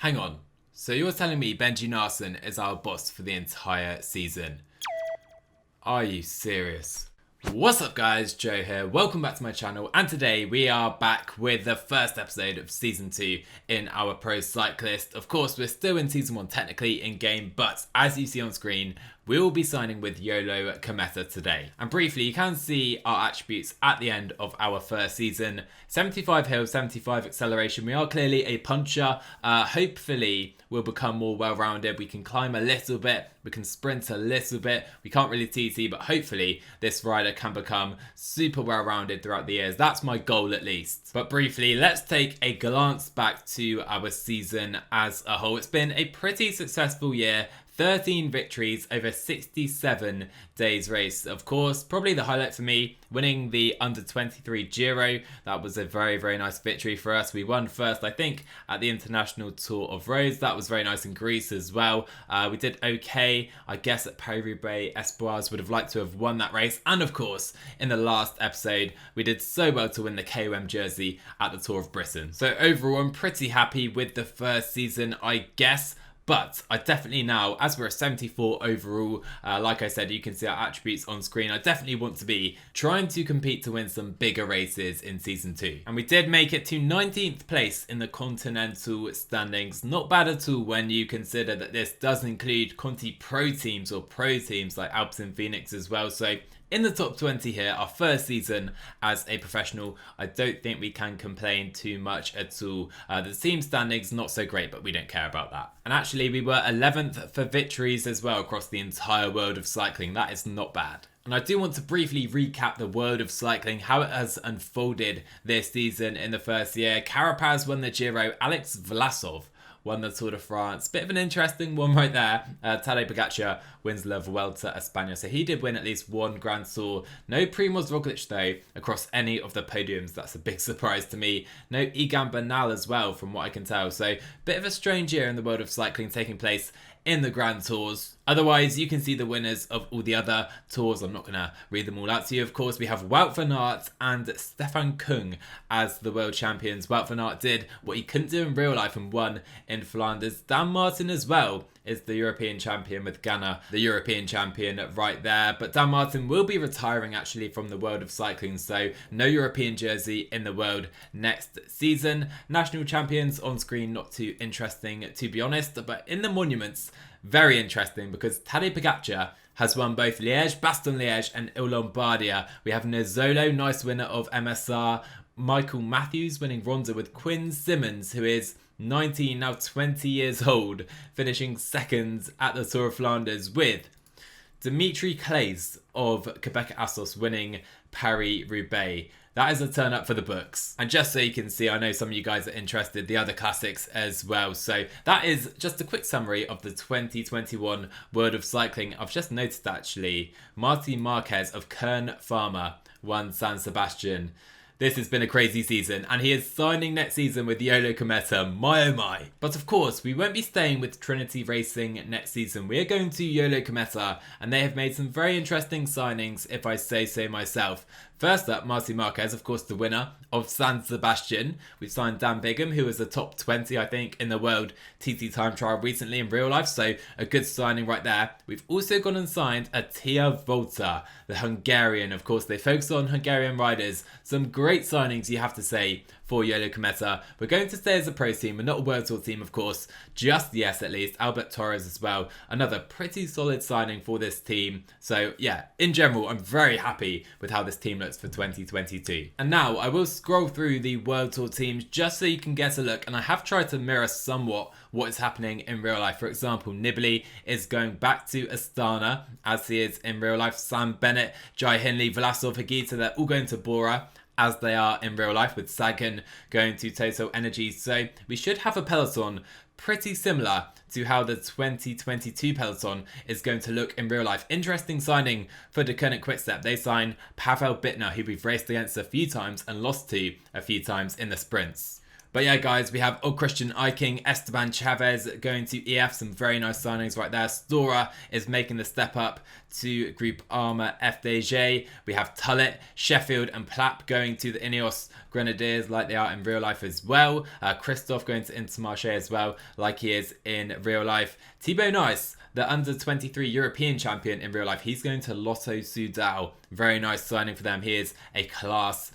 Hang on. So you're telling me Benji Naesen is our boss for the entire season? Are you serious? What's up guys, Joe here, welcome back to my channel, and today we are back with the first episode of Season 2 in our Pro Cyclist. Of course, we're still in Season 1 technically in-game, but as you see on screen, we will be signing with EOLO-Kometa today. And briefly, you can see our attributes at the end of our first season. 75 hill, 75 acceleration. We are clearly a puncher. Hopefully, we'll become more well-rounded. We can climb a little bit. We can sprint a little bit. We can't really TT, but hopefully, this rider can become super well-rounded throughout the years. That's my goal at least. But briefly, let's take a glance back to our season as a whole. It's been a pretty successful year. 13 victories over 67 days race. Of course, probably the highlight for me, winning the under-23 Giro. That was a very, very nice victory for us. We won first, I think, at the International Tour of Roads. That was very nice in Greece as well. We did okay, I guess, at Paris-Roubaix. Espoirs would have liked to have won that race. And of course, in the last episode, we did so well to win the KOM jersey at the Tour of Britain. So overall, I'm pretty happy with the first season, I guess. But I definitely now, as we're a 74 overall, like I said, you can see our attributes on screen. I definitely want to be trying to compete to win some bigger races in Season 2. And we did make it to 19th place in the continental standings. Not bad at all when you consider that this does include Conti Pro teams or pro teams like Alps and Phoenix as well. So in the top 20 here, our first season as a professional, I don't think we can complain too much at all. The team standings not so great, but we don't care about that. And actually, we were 11th for victories as well across the entire world of cycling. That is not bad. And I do want to briefly recap the world of cycling, how it has unfolded this season in the first year. Carapaz won the Giro, Alex Vlasov won the Tour de France. Bit of an interesting one right there. Tadej Pogacar wins La Vuelta a España. So he did win at least one Grand Tour. No Primoz Roglic though across any of the podiums. That's a big surprise to me. No Egan Bernal as well from what I can tell. So bit of a strange year in the world of cycling taking place in the Grand Tours. Otherwise, you can see the winners of all the other tours. I'm not going to read them all out to you. Of course, we have Wout van Aert and Stefan Kung as the world champions. Wout van Aert did what he couldn't do in real life and won in Flanders. Dan Martin as well is the European champion with Ghana, the European champion right there. But Dan Martin will be retiring actually from the world of cycling, so no European jersey in the world next season. National champions on screen, not too interesting to be honest, but in the monuments, very interesting because Tadej Pogacar has won both Liège, Bastogne-Liège and Il-Lombardia. We have Nizzolo, nice winner of MSR. Michael Matthews winning Ronda with Quinn Simmons, who is 19, now 20 years old, finishing second at the Tour of Flanders with Dimitri Claes of Quebec Asos winning Paris-Roubaix. That is a turn up for the books. And just so you can see, I know some of you guys are interested, the other classics as well. So that is just a quick summary of the 2021 World of Cycling. I've just noticed actually, Martin Marquez of Kern Pharma won San Sebastian. This has been a crazy season, and he is signing next season with EOLO-Kometa, my oh my. But of course, we won't be staying with Trinity Racing next season. We are going to EOLO-Kometa, and they have made some very interesting signings, if I say so myself. First up, Martin Marquez, of course, the winner of San Sebastian. We've signed Dan Bigham, who was a top 20, I think, in the world TT time trial recently in real life. So a good signing right there. We've also gone and signed Attila Volta, the Hungarian. Of course, they focus on Hungarian riders. Some great signings, you have to say, for EOLO-Kometa. We're going to stay as a pro team, but not a World Tour team, of course. Just yes, at least. Albert Torres as well. Another pretty solid signing for this team. So yeah, in general, I'm very happy with how this team looks for 2022. And now I will scroll through the World Tour teams just so you can get a look. And I have tried to mirror somewhat what is happening in real life. For example, Nibali is going back to Astana as he is in real life. Sam Bennett, Jai Hindley, Vlasov, Higuita, they're all going to Bora, as they are in real life, with Sagan going to Total Energies. So we should have a peloton pretty similar to how the 2022 peloton is going to look in real life. Interesting signing for Deceuninck Quickstep. They sign Pavel Bittner, who we've raced against a few times and lost to a few times in the sprints. But yeah, guys, we have Christian Eiking, Esteban Chavez going to EF. Some very nice signings right there. Stora is making the step up to Group Armour FDJ. We have Tullet, Sheffield and Plapp going to the Ineos Grenadiers like they are in real life as well. Christoph going to Intermarché as well like he is in real life. Thibaut Nice, the under-23 European champion in real life, he's going to Lotto Soudal. Very nice signing for them. He is a class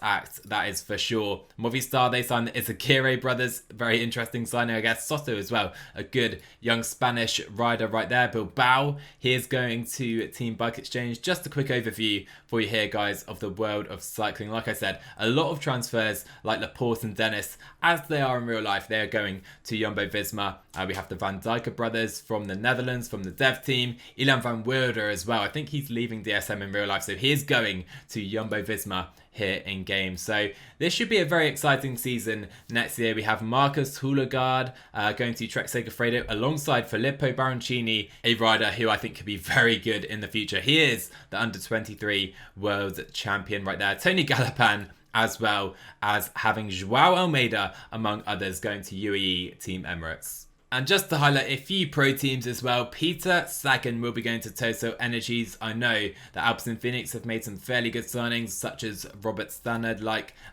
act, that is for sure. Movistar, they signed the Izagirre brothers. Very interesting signing, I guess. Soto as well, a good young Spanish rider right there. Bilbao, he is going to Team Bike Exchange. Just a quick overview for you here, guys, of the world of cycling. Like I said, a lot of transfers like Laporte and Dennis, as they are in real life, they are going to Jumbo-Visma. We have the Van Dijk brothers from the Netherlands, from the dev team. Ilan van Wilder as well. I think he's leaving DSM in real life, so he is going to Jumbo-Visma here in game. So this should be a very exciting season next year. We have Marcus Hulagaard going to Trek Segafredo alongside Filippo Baroncini, a rider who I think could be very good in the future. He is the under-23 world champion right there. Tony Galopan, as well as having Joao Almeida, among others, going to UAE Team Emirates. And just to highlight a few pro teams as well, Peter Sagan will be going to Total Energies. I know that Alpecin Phoenix have made some fairly good signings, such as Robert Stannard,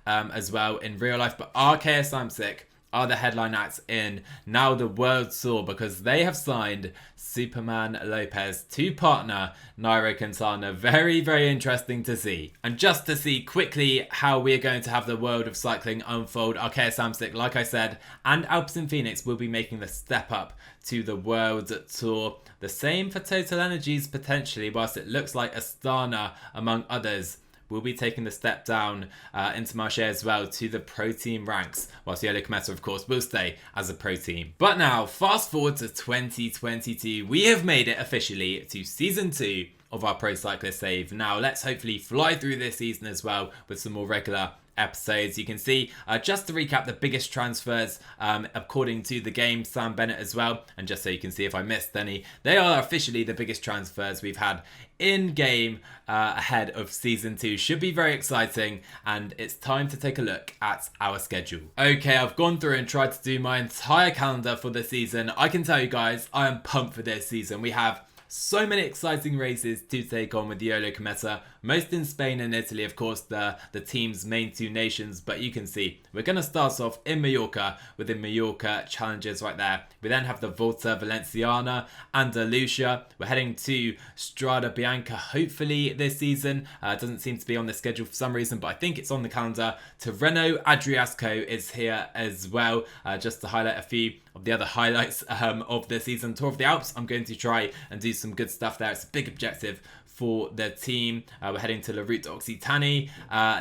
as well in real life. But RKS Samsic are the headline acts in now the World Tour, because they have signed Superman Lopez to partner Nairo Quintana. Very, very interesting to see. And just to see quickly how we are going to have the world of cycling unfold, RKS Samsic, like I said, and Alpecin Phoenix will be making the step up to the World Tour. The same for Total Energies potentially, whilst it looks like Astana, among others, will be taking the step down into Marché as well to the pro team ranks, whilst EOLO-Kometa, of course, will stay as a pro team. But now, fast forward to 2022, we have made it officially to season 2 of our Pro Cyclist save. Now, let's hopefully fly through this season as well with some more regular episodes. You can see, just to recap, the biggest transfers according to the game, Sam Bennett as well, and just so you can see if I missed any, they are officially the biggest transfers we've had in game ahead of season 2. Should be very exciting, and it's time to take a look at our schedule. Okay, I've gone through and tried to do my entire calendar for the season. I can tell you guys, I am pumped for this season. We have so many exciting races to take on with the EOLO-Kometa, most in Spain and Italy, of course, the team's main two nations. But you can see we're going to start off in Mallorca with the Mallorca challenges right there. We then have the Volta Valenciana, Andalusia. We're heading to Strada Bianca hopefully this season. Doesn't seem to be on the schedule for some reason, but I think it's on the calendar. Tirreno Adriatico is here as well. Just to highlight a few of the other highlights of the season. Tour of the Alps, I'm going to try and do some good stuff there. It's a big objective for the team. We're heading to La Route d'Occitanie.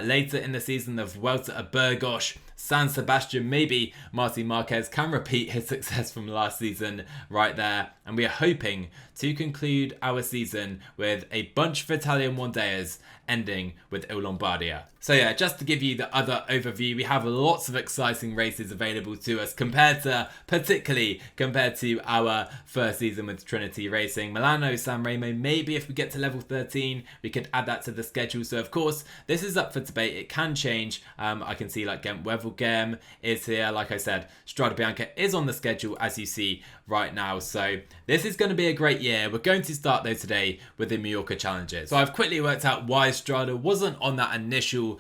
Later in the season, the Vuelta a Burgos, San Sebastian. Maybe Martin Marquez can repeat his success from last season right there. And we are hoping to conclude our season with a bunch of Italian one-dayers, ending with Il Lombardia. So yeah, just to give you the other overview, we have lots of exciting races available to us particularly compared to our first season with Trinity Racing. Milano, San Remo, maybe if we get to level 13, we could add that to the schedule. So of course, this is up for debate. It can change. I can see like Gent-Wevelgem is here. Like I said, Strada Bianca is on the schedule as you see right now. So this is going to be a great year. We're going to start though today with the Mallorca challenges. So I've quickly worked out why Strada wasn't on that initial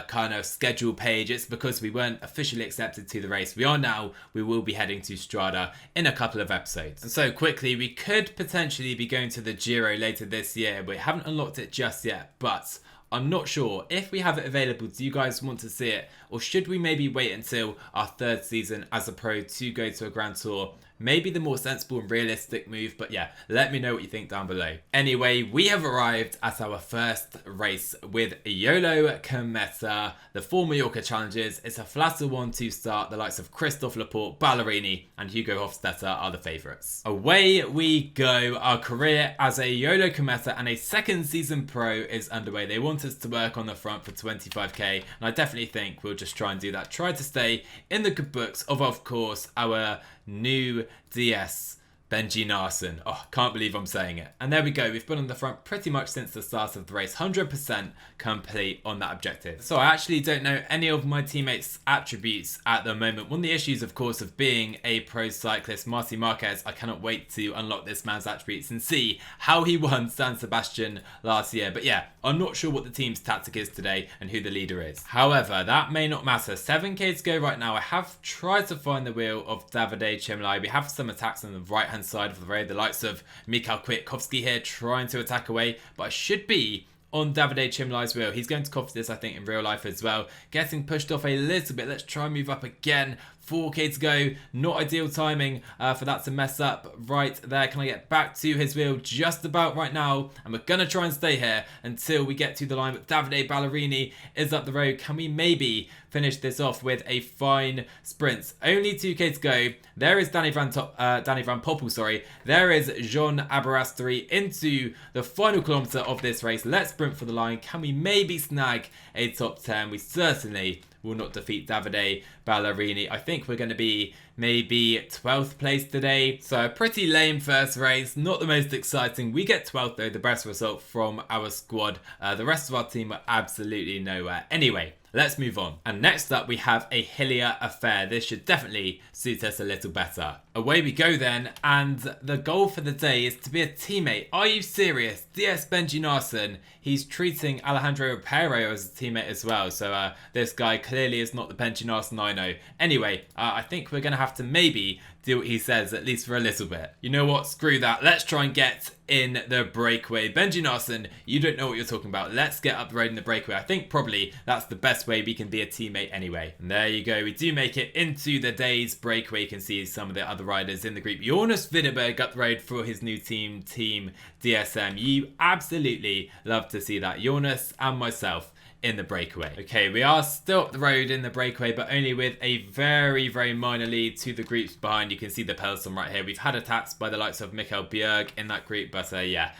kind of schedule page. It's because we weren't officially accepted to the race. We are now. We will be heading to Strada in a couple of episodes. And so quickly, we could potentially be going to the Giro later this year. We haven't unlocked it just yet, but I'm not sure if we have it available. Do you guys want to see it, or should we maybe wait until our third season as a pro to go to a Grand Tour? Maybe the more sensible and realistic move, but yeah, let me know what you think down below. Anyway, we have arrived at our first race with EOLO-Kometa, the 4 Mallorca challenges. It's a flatter one to start. The likes of Christophe Laporte, Ballerini and Hugo Hofstetter are the favourites. Away we go. Our career as a EOLO-Kometa and a second season pro is underway. They want us to work on the front for 25k, and I definitely think we'll just try and do that. Try to stay in the good books of course, our new DS Benji Naesen. Oh, can't believe I'm saying it. And there we go. We've been on the front pretty much since the start of the race. 100% complete on that objective. So I actually don't know any of my teammates' attributes at the moment. One of the issues, of course, of being a pro cyclist, Marty Marquez, I cannot wait to unlock this man's attributes and see how he won San Sebastian last year. But yeah, I'm not sure what the team's tactic is today and who the leader is. However, that may not matter. 7k to go right now. I have tried to find the wheel of Davide Chimlai. We have some attacks on the right-hand side of the road, the likes of Mikhail Kwiatkowski here trying to attack away, but I should be on Davide Chimlai's wheel. He's going to copy this, I think, in real life as well. Getting pushed off a little bit. Let's try and move up again. 4k to go. Not ideal timing for that to mess up right there. Can I get back to his wheel just about right now? And we're going to try and stay here until we get to the line. But Davide Ballerini is up the road. Can we maybe finish this off with a fine sprint? Only 2k to go. There is Danny Van Poppel, sorry. There is Jean Aberasturi into the final kilometre of this race. Let's sprint for the line. Can we maybe snag a top 10? We certainly will not defeat Davide Ballerini. I think we're going to be maybe 12th place today. So a pretty lame first race. Not the most exciting. We get 12th though, the best result from our squad. The rest of our team are absolutely nowhere. Anyway, let's move on. And next up we have a hillier affair. This should definitely suit us a little better. Away we go then, and the goal for the day is to be a teammate. Are you serious? DS Benji Naesen, he's treating Alejandro Pero as a teammate as well. So this guy clearly is not the Benji Naesen I know. Anyway, I think we're going to have to maybe do what he says, at least for a little bit. You know what? Screw that. Let's try and get in the breakaway. Benji Naesen, you don't know what you're talking about. Let's get up the road in the breakaway. I think probably that's the best way we can be a teammate anyway. And there you go. We do make it into the day's breakaway. You can see some of the other riders in the group. Jonas Widerberg up the road for his new team, Team DSM. You absolutely love to see that. Jonas and myself in the breakaway. Okay, we are still up the road in the breakaway, but only with a very, very minor lead to the groups behind. You can see the peloton right here. We've had attacks by the likes of Mikkel Bjerg in that group, but yeah,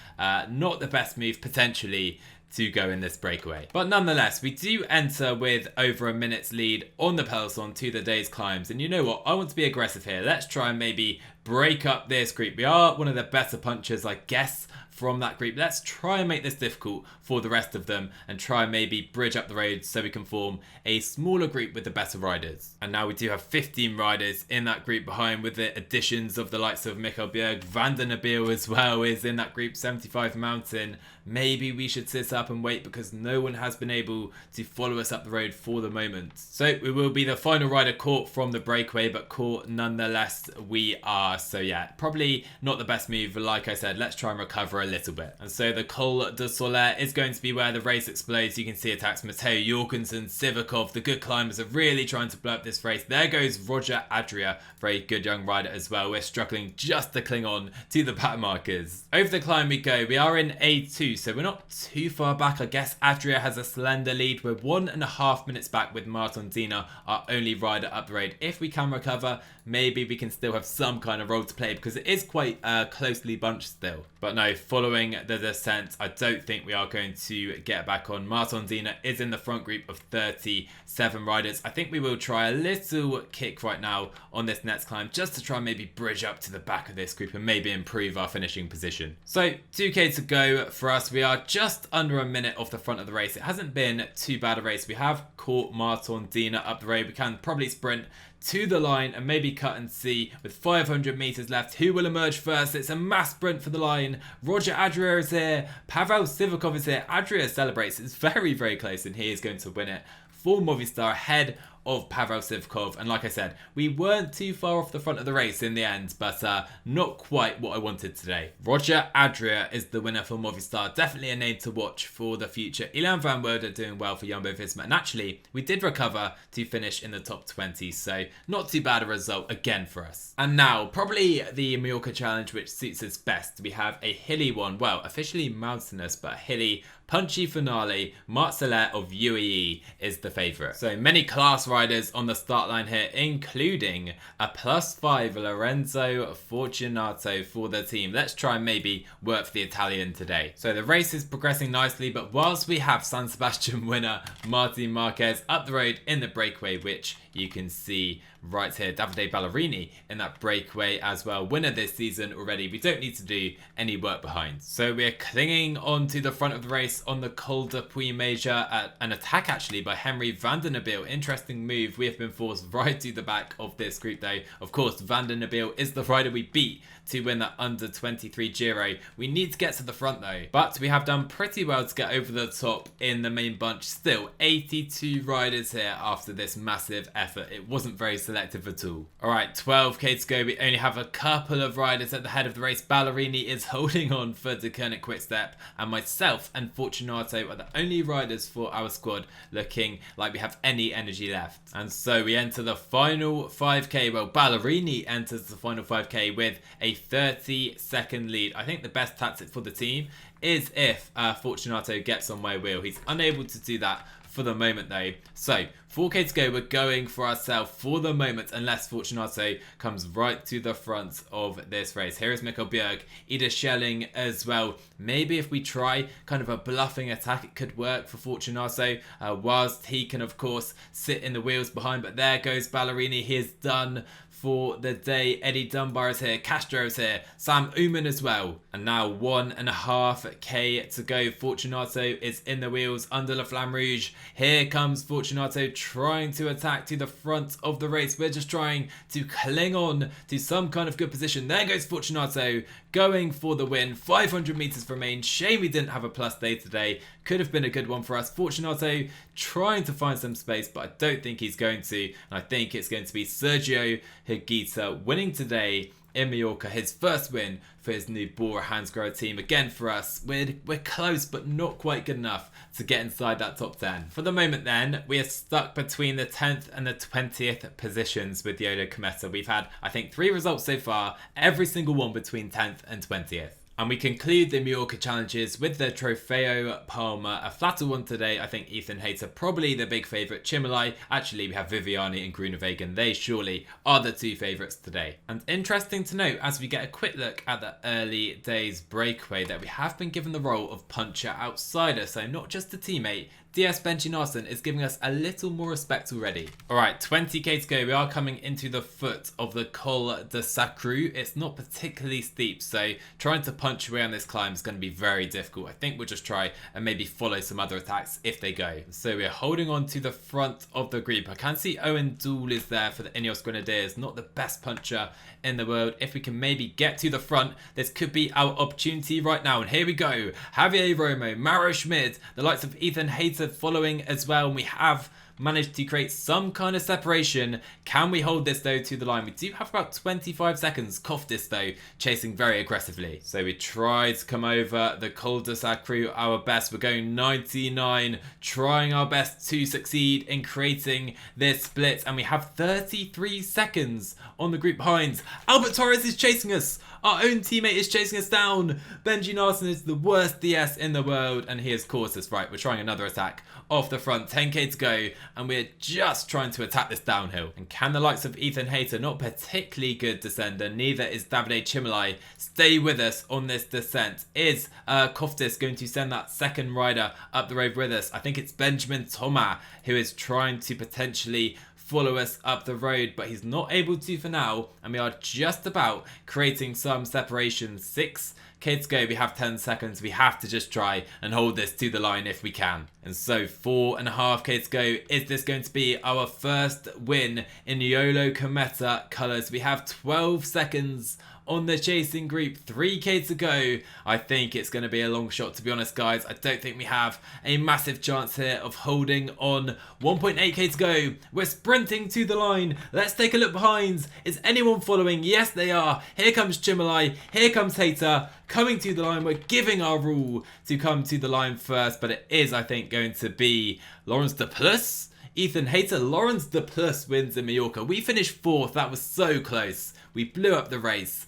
not the best move potentially to go in this breakaway. But nonetheless, we do enter with over a minute's lead on the peloton to the day's climbs. And you know what? I want to be aggressive here. Let's try and maybe break up this group. We are one of the better punchers, I guess, from that group. Let's try and make this difficult for the rest of them and try and maybe bridge up the road so we can form a smaller group with the better riders. And now we do have 15 riders in that group behind, with the additions of the likes of Mikkel Bjerg. Van der Nabil as well is in that group. 75 Mountain. Maybe we should sit up and wait because no one has been able to follow us up the road for the moment. So we will be the final rider caught from the breakaway, but caught nonetheless we are. So yeah, probably not the best move. But like I said, let's try and recover a little bit. And so the Col de Soler is going to be where the race explodes. You can see attacks Matteo Jorgensen, Sivakov. The good climbers are really trying to blow up this race. There goes Roger Adria, very good young rider as well. We're struggling just to cling on to the pattern markers. Over the climb we go. We are in A2, so we're not too far back. I guess Adria has a slender lead. We're 1.5 minutes back with Martin Dina, our only rider up the road. If we can recover, maybe we can still have some kind of role to play because it is quite closely bunched still. But no, following the descent, I don't think we are going to get back on. Martin Dina is in the front group of 37 riders. I think we will try a little kick right now on this next climb just to try and maybe bridge up to the back of this group and maybe improve our finishing position. So 2k to go for us. We are just under a minute off the front of the race. It hasn't been too bad a race. We have caught Martin Dina up the road. We can probably sprint to the line and maybe cut and see with 500 meters left who will emerge first. It's a mass sprint for the line. Roger Adria is here. Pavel Sivakov is here. Adria celebrates. It's very, very close and he is going to win it for Movistar ahead of Pavel Sivakov. And like I said, we weren't too far off the front of the race in the end, but not quite what I wanted today. Roger Adria is the winner for Movistar. Definitely a name to watch for the future. Ilan van Werder doing well for Jumbo-Visma. And actually, we did recover to finish in the top 20, so not too bad a result again for us. And now, probably the Mallorca Challenge, which suits us best. We have a hilly one. Well, officially mountainous, but hilly, punchy finale. Marcellet of UAE is the favourite. So many class riders on the start line here, including a +5 Lorenzo Fortunato for the team. Let's try and maybe work for the Italian today. So the race is progressing nicely, but whilst we have San Sebastian winner Martin Marquez up the road in the breakaway, which you can see right here Davide Ballerini in that breakaway as well. Winner this season already. We don't need to do any work behind. So we're clinging on to the front of the race on the Col de Puy Major. An attack actually by Henry van der Nabeel. Interesting move. We have been forced right to the back of this group though. Of course, van der Nabeel is the rider we beat to win that under 23 Giro. We need to get to the front though. But we have done pretty well to get over the top in the main bunch. Still 82 riders here after this massive effort. It wasn't very selective at all. Alright, 12k to go. We only have a couple of riders at the head of the race. Ballerini is holding on for De Koenig Quickstep, and myself and Fortunato are the only riders for our squad looking like we have any energy left. And so we enter the final 5k. Well, Ballerini enters the final 5k with a 30-second lead. I think the best tactic for the team is if Fortunato gets on my wheel. He's unable to do that for the moment though. So 4k to go. We're going for ourselves for the moment unless Fortunato comes right to the front of this race. Here is Mikkel Bjerg, Ida Schelling as well. Maybe if we try kind of a bluffing attack, it could work for Fortunato, whilst he can of course sit in the wheels behind. But there goes Ballerini. He is done for the day. Eddie Dunbar is here, Castro is here, Sam Ooman as well. And now 1.5k to go. Fortunato is in the wheels under La Flamme Rouge. Here comes Fortunato trying to attack to the front of the race. We're just trying to cling on to some kind of good position. There goes Fortunato going for the win. 500 meters remain. Shame we didn't have a plus day today. Could have been a good one for us. Fortunato trying to find some space, but I don't think he's going to. And I think it's going to be Sergio Higuita winning today in Mallorca, his first win for his new Bora Hansgrohe team. Again for us, we're close but not quite good enough to get inside that top 10. For the moment then, we are stuck between the 10th and the 20th positions with the EOLO-Kometa. We've had, I think, 3 results so far, every single one between 10th and 20th. And we conclude the Mallorca challenges with the Trofeo Palmar, a flatter one today. I think Ethan Hayter probably the big favourite. Chimolai, actually we have Viviani and Groenewegen. They surely are the 2 favourites today. And interesting to note, as we get a quick look at the early days breakaway, that we have been given the role of puncher outsider, so not just a teammate. DS Benji Naesen is giving us a little more respect already. Alright, 20k to go. We are coming into the foot of the Col de Sacru. It's not particularly steep, so trying to punch away on this climb is going to be very difficult. I think we'll just try and maybe follow some other attacks if they go. So we're holding on to the front of the group. I can see Owen Dool is there for the Ineos Grenadiers. Not the best puncher in the world. If we can maybe get to the front, this could be our opportunity right now. And here we go. Javier Romo, Mauro Schmid, the likes of Ethan Hayter following as well, and we have managed to create some kind of separation. Can we hold this though to the line? We do have about 25 seconds. Koftis though chasing very aggressively. So we try to come over the Col de Sacru our best. We're going 99, trying our best to succeed in creating this split, and we have 33 seconds on the group behind. Albert Torres is chasing us. Our own teammate is chasing us down. Benji Naesen is the worst DS in the world, and he has caused us. Right, we're trying another attack off the front. 10k to go, and we're just trying to attack this downhill. And can the likes of Ethan Hayter, not particularly good descender, neither is Davide Chimolai, stay with us on this descent? Is Koftis going to send that second rider up the road with us? I think it's Benjamin Thomas who is trying to potentially follow us up the road, but he's not able to for now, and we are just about creating some separation. 6k to go. We have 10 seconds. We have to just try and hold this to the line if we can. And so 4.5k to go. Is this going to be our first win in the EOLO-Kometa colours? We have 12 seconds on the chasing group, 3k to go. I think it's going to be a long shot, to be honest, guys. I don't think we have a massive chance here of holding on. 1.8k to go. We're sprinting to the line. Let's take a look behind. Is anyone following? Yes, they are. Here comes Chimolai. Here comes Hayter coming to the line. We're giving our rule to come to the line first, but it is, I think, going to be Lawrence de Plus. Ethan Hayter, Lawrence de Plus wins in Mallorca. We finished 4th. That was so close. We blew up the race,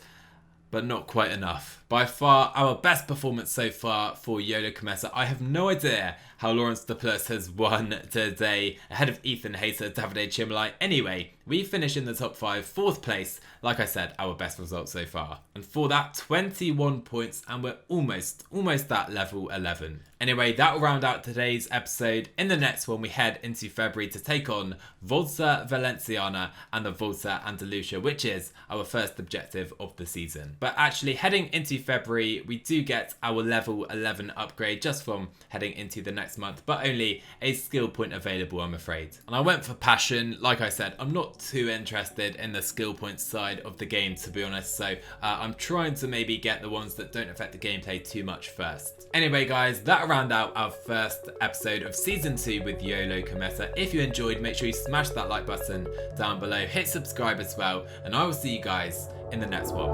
but not quite enough. By far our best performance so far for EOLO-Kometa. I have no idea how Lawrence Duplessis has won today ahead of Ethan Hayter, Davide Chimolai. Anyway, we finish in the top 5, 4th place. Like I said, our best result so far. And for that, 21 points, and we're almost at level 11. Anyway, that will round out today's episode. In the next one, we head into February to take on Volta Valenciana and the Volta Andalusia, which is our first objective of the season. But actually, heading into February, we do get our level 11 upgrade just from heading into the next month, but only a skill point available, I'm afraid. And I went for passion. Like I said, I'm not too interested in the skill points side of the game, to be honest, so I'm trying to maybe get the ones that don't affect the gameplay too much first. Anyway guys, that'll round out our first episode of season 2 with EOLO-Kometa. If you enjoyed, make sure you smash that like button down below, hit subscribe as well, and I will see you guys in the next one.